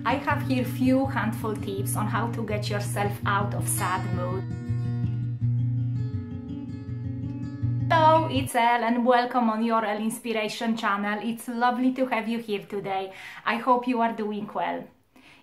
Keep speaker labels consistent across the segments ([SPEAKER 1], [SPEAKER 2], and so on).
[SPEAKER 1] I have here few handful tips on how to get yourself out of sad mood. Hello, it's Elle and welcome on your.el Inspiration channel. It's lovely to have you here today. I hope you are doing well.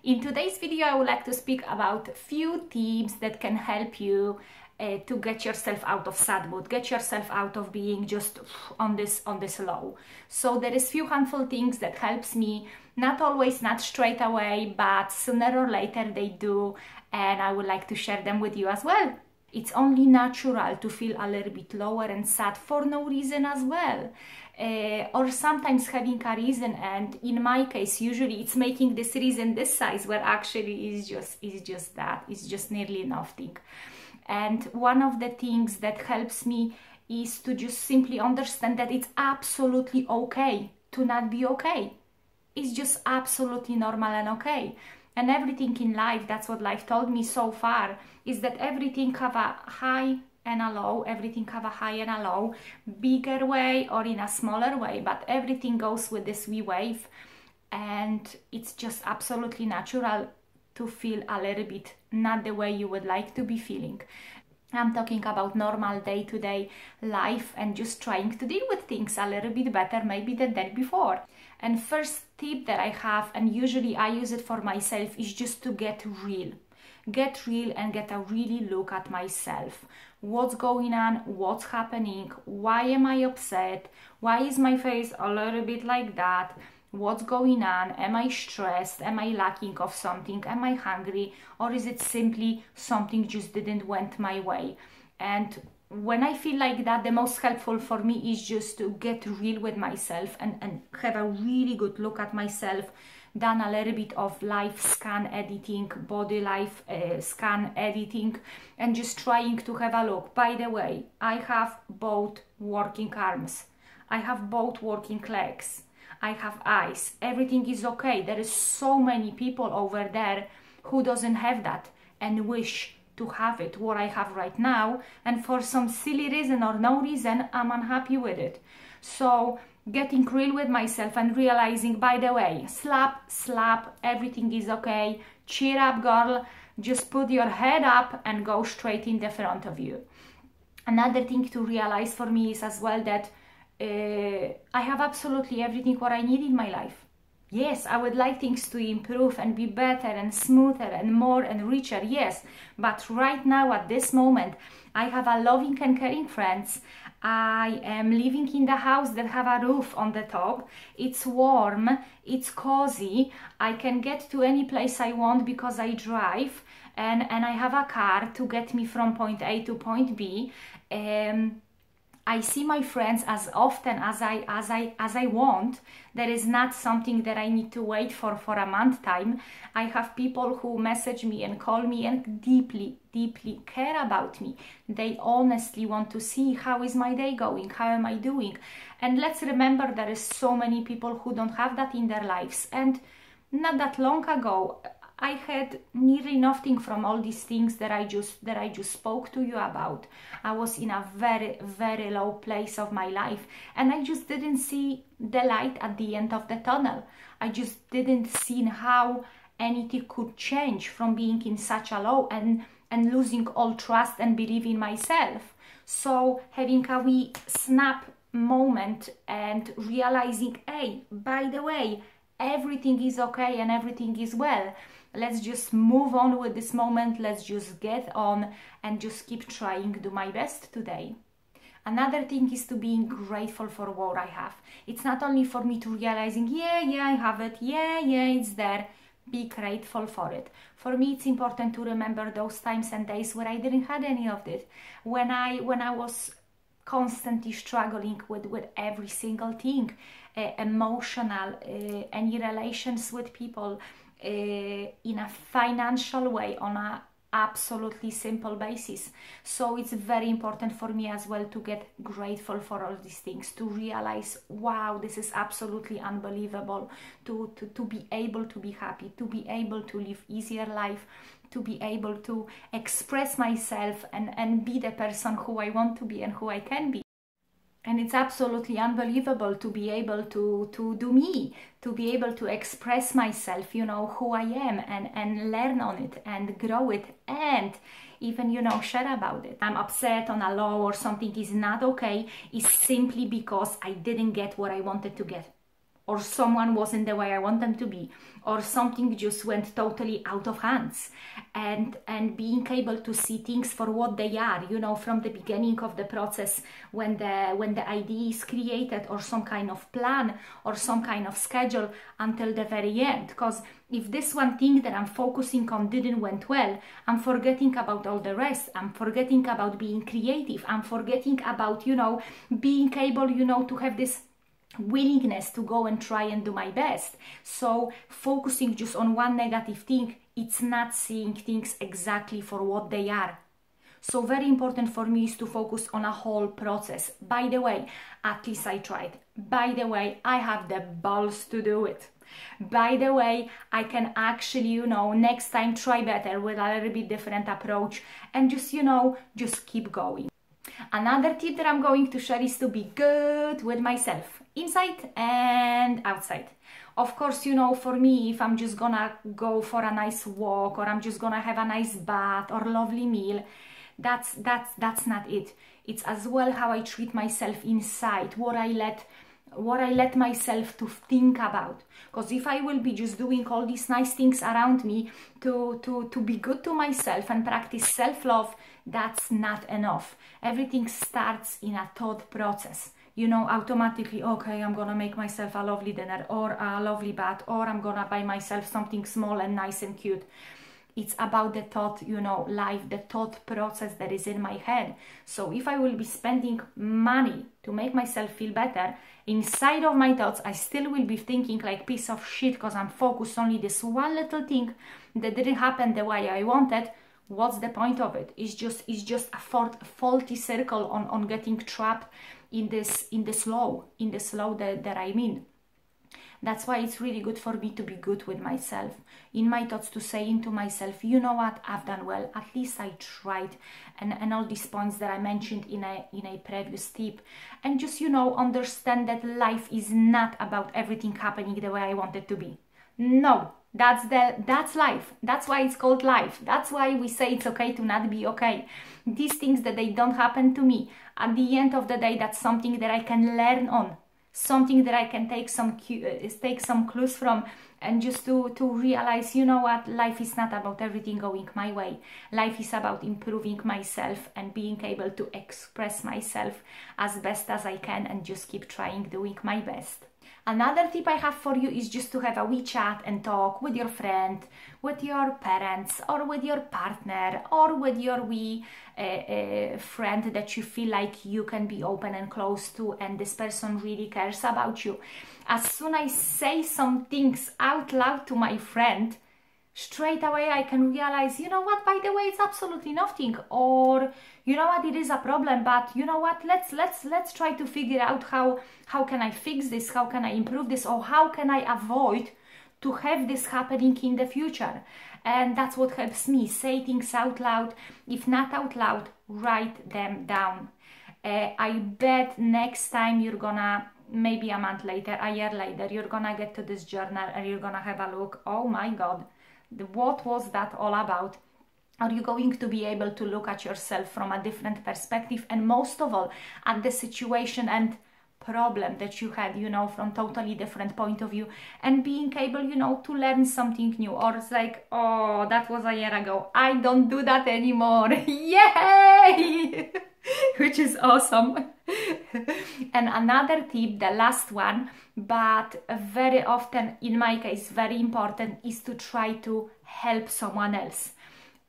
[SPEAKER 1] In today's video, I would like to speak about few tips that can help you to get yourself out of sad mood, get yourself out of being just on this low. So there is few handful things that helps me, not always, not straight away, but sooner or later they do, and I would like to share them with you as well. It's only natural to feel a little bit lower and sad for no reason as well. Or sometimes having a reason, and in my case usually it's making this reason this size where actually is just that, it's just nearly nothing. And one of the things that helps me is to just simply understand that it's absolutely okay to not be okay. It's just absolutely normal and okay. And everything in life, that's what life told me so far, is that everything have a high and a low, everything have a high and a low, bigger way or in a smaller way, but everything goes with this wee wave, and it's just absolutely natural to feel a little bit not the way you would like to be feeling. I'm talking about normal day-to-day life and just trying to deal with things a little bit better maybe than that before. And first tip that I have, and usually I use it for myself, is just to get real. Get real and get a really look at myself. What's going on? What's happening? Why am I upset? Why is my face a little bit like that? What's going on? Am I stressed? Am I lacking of something? Am I hungry? Or is it simply something just didn't went my way? And when I feel like that, the most helpful for me is just to get real with myself and have a really good look at myself, done a little bit of life scan editing, body life scan editing, and just trying to have a look. By the way, I have both working arms. I have both working legs. I have eyes. Everything is okay. There is so many people over there who doesn't have that and wish to have it, what I have right now, and for some silly reason or no reason, I'm unhappy with it. So getting real with myself and realizing, by the way, slap, everything is okay, cheer up girl, just put your head up and go straight in the front of you. Another thing to realize for me is as well that I have absolutely everything what I need in my life. Yes, I would like things to improve and be better and smoother and more and richer, yes. But right now, at this moment, I have a loving and caring friends. I am living in the house that have a roof on the top. It's warm, it's cozy. I can get to any place I want because I drive, and I have a car to get me from point A to point B. I see my friends as often as I want. There is not something that I need to wait for a month time. I have people who message me and call me and deeply care about me. They honestly want to see how is my day going, how am I doing. And let's remember, there is so many people who don't have that in their lives. And not that long ago, I had nearly nothing from all these things that I just spoke to you about. I was in a very low place of my life, and I just didn't see the light at the end of the tunnel. I just didn't see how anything could change from being in such a low and losing all trust and belief in myself. So having a wee snap moment and realizing, hey, by the way, everything is okay and everything is well. Let's just move on with this moment. Let's just get on and just keep trying to do my best today. Another thing is to being grateful for what I have. It's not only for me to realizing, yeah, I have it. Yeah, it's there. Be grateful for it. For me, it's important to remember those times and days where I didn't have any of it. When I was constantly struggling with every single thing, emotional, any relations with people, in a financial way, on a absolutely simple basis. So it's very important for me as well to get grateful for all these things, to realize, wow, this is absolutely unbelievable, to be able to be happy, to be able to live easier life, to be able to express myself and be the person who I want to be and who I can be. And it's absolutely unbelievable to be able to do me, to be able to express myself, you know, who I am, and learn on it and grow it, and even, you know, share about it. I'm upset on a law or something is not okay, is simply because I didn't get what I wanted to get, or someone wasn't the way I want them to be, or something just went totally out of hands. And being able to see things for what they are, you know, from the beginning of the process, when the idea is created, or some kind of plan or some kind of schedule, until the very end. Because if this one thing that I'm focusing on didn't went well, I'm forgetting about all the rest. I'm forgetting about being creative. I'm forgetting about, you know, being able, you know, to have this willingness to go and try and do my best. So focusing just on one negative thing, it's not seeing things exactly for what they are. So very important for me is to focus on a whole process. By the way, at least I tried. By the way, I have the balls to do it. By the way, I can actually, you know, next time try better with a little bit different approach, and just, you know, just keep going. Another tip that I'm going to share is to be good with myself, inside and outside. Of course, you know, for me, if I'm just gonna go for a nice walk, or I'm just gonna have a nice bath or lovely meal, that's not it. It's as well how I treat myself inside, what I let myself to think about. Because if I will be just doing all these nice things around me to be good to myself and practice self-love, that's not enough. Everything starts in a thought process. You know, automatically, okay, I'm gonna make myself a lovely dinner, or a lovely bath, or I'm gonna buy myself something small and nice and cute. It's about the thought, you know, life, the thought process that is in my head. So if I will be spending money to make myself feel better, inside of my thoughts, I still will be thinking like piece of shit, because I'm focused only this one little thing that didn't happen the way I wanted. What's the point of it? It's just a faulty circle on getting trapped in this low that I'm in. That's why it's really good for me to be good with myself. In my thoughts, to say into myself, you know what, I've done well, at least I tried. And all these points that I mentioned in a previous tip. And just, you know, understand that life is not about everything happening the way I want it to be. No, that's life. That's why it's called life. That's why we say it's okay to not be okay. These things that they don't happen to me, at the end of the day, that's something that I can learn on. Something that I can take some clues from, and just to realize, you know what, life is not about everything going my way. Life is about improving myself and being able to express myself as best as I can, and just keep trying, doing my best. Another tip I have for you is just to have a wee chat and talk with your friend, with your parents, or with your partner, or with your wee friend that you feel like you can be open and close to, and this person really cares about you. As soon as I say some things out loud to my friend, straight away I can realize, you know what, by the way, it's absolutely nothing, or you know what, it is a problem, but you know what, let's try to figure out how can I fix this, how can I improve this, or how can I avoid to have this happening in the future. And that's what helps me, say things out loud. If not out loud, write them down. I bet next time you're gonna, maybe a month later, a year later, you're gonna get to this journal and you're gonna have a look, oh my god, what was that all about? Are you going to be able to look at yourself from a different perspective, and most of all at the situation and problem that you had, you know, from totally different point of view, and being able, you know, to learn something new? Or it's like, oh, that was a year ago, I don't do that anymore. Yay! Which is awesome. And another tip, the last one, but very often, in my case, very important, is to try to help someone else.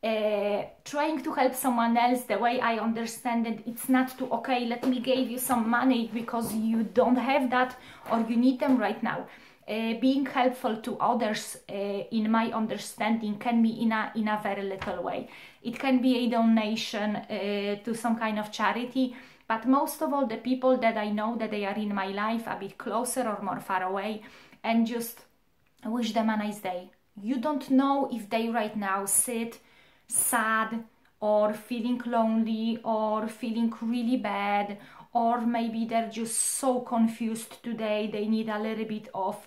[SPEAKER 1] Trying to help someone else, the way I understand it, it's not to, okay, let me give you some money because you don't have that or you need them right now. Being helpful to others, in my understanding, can be in a very little way. It can be a donation to some kind of charity, but most of all, the people that I know that they are in my life, a bit closer or more far away, and just wish them a nice day. You don't know if they right now sit sad, or feeling lonely, or feeling really bad, or maybe they're just so confused today, they need a little bit of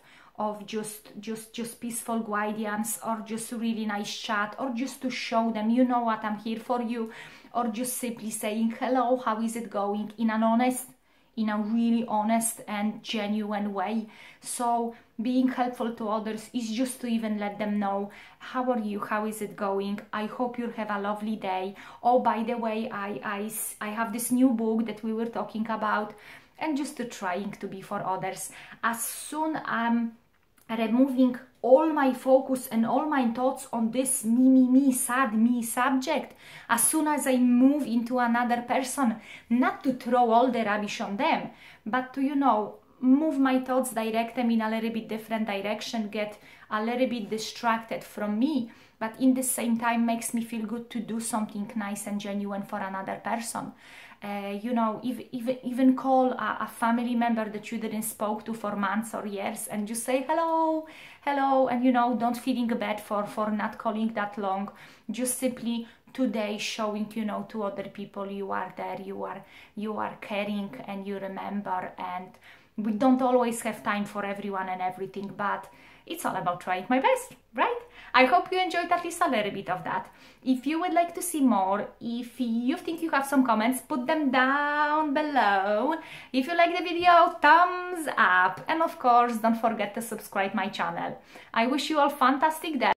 [SPEAKER 1] just peaceful guidance, or just a really nice chat, or just to show them, you know what, I'm here for you, or just simply saying hello, how is it going, in a really honest and genuine way. So being helpful to others is just to even let them know, how are you, how is it going, I hope you have a lovely day. Oh, by the way, I have this new book that we were talking about, and just to trying to be for others. As soon I'm removing all my focus and all my thoughts on this me, sad me subject, as soon as I move into another person, not to throw all the rubbish on them, but to, you know, move my thoughts, direct them in a little bit different direction, get a little bit distracted from me, but in the same time makes me feel good to do something nice and genuine for another person. You know, even call a family member that you didn't spoke to for months or years, and just say hello, and, you know, don't feeling bad for not calling that long. Just simply today showing, you know, to other people you are there, you are caring, and you remember. And we don't always have time for everyone and everything, but it's all about trying my best, right? I hope you enjoyed at least a little bit of that. If you would like to see more, if you think you have some comments, put them down below. If you like the video, thumbs up. And of course, don't forget to subscribe my channel. I wish you all a fantastic day.